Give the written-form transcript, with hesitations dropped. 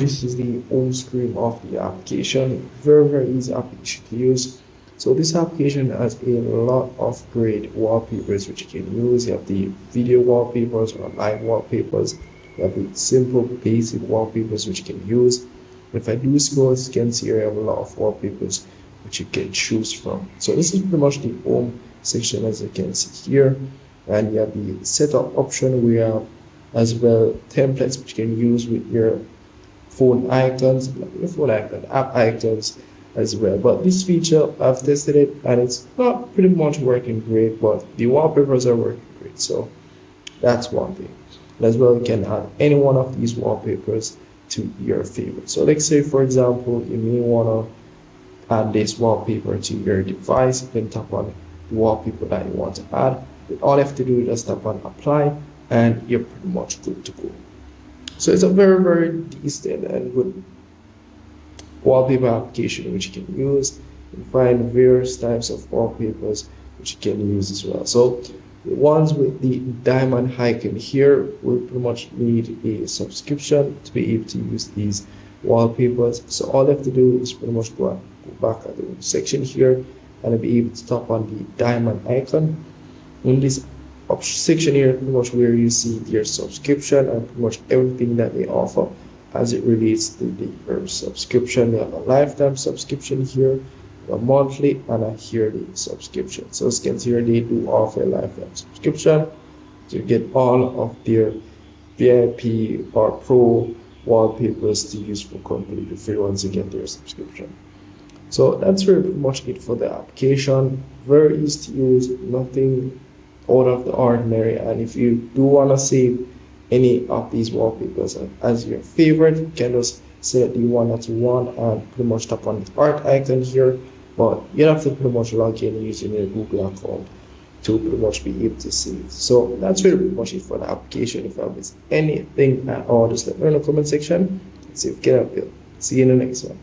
This is the home screen of the application. Very easy application to use. So this application has a lot of great wallpapers which you can use. You have the video wallpapers or live wallpapers. You have the simple basic wallpapers which you can use. If I do scroll, as you can see here, I have a lot of wallpapers which you can choose from. So this is pretty much the home section, as you can see here. And you have the setup option. We have as well templates which you can use with your phone icons, app icons as well. But this feature, I've tested it and it's not pretty much working great, but the wallpapers are working great. So that's one thing. And as well, you can add any one of these wallpapers to your favorite. So let's say, for example, you may want to add this wallpaper to your device. You can tap on the wallpaper that you want to add. All you have to do is just tap on apply and you're pretty much good to go. So it's a very decent and good wallpaper application which you can use. You can find various types of wallpapers which you can use as well. So the ones with the diamond icon here will pretty much need a subscription to be able to use these wallpapers. So all you have to do is pretty much go back at the section here and be able to tap on the diamond icon. In this section here, pretty much where you see their subscription and pretty much everything that they offer as it relates to the subscription. They have a lifetime subscription here, a monthly, and a yearly subscription. So as you can see here, they do offer a lifetime subscription to get all of their VIP or pro wallpapers to use for completely free once you get their subscription. So that's pretty much it for the application. Very easy to use, nothing out of the ordinary. And if you do want to save any of these wallpapers as your favorite, you can just select the one that you want and pretty much tap on the art icon here. But you have to pretty much log in using your Google account to pretty much be able to save. So that's really pretty much it for the application. If I miss anything at all, just let me know in the comment section. See if you can help you. See you in the next one.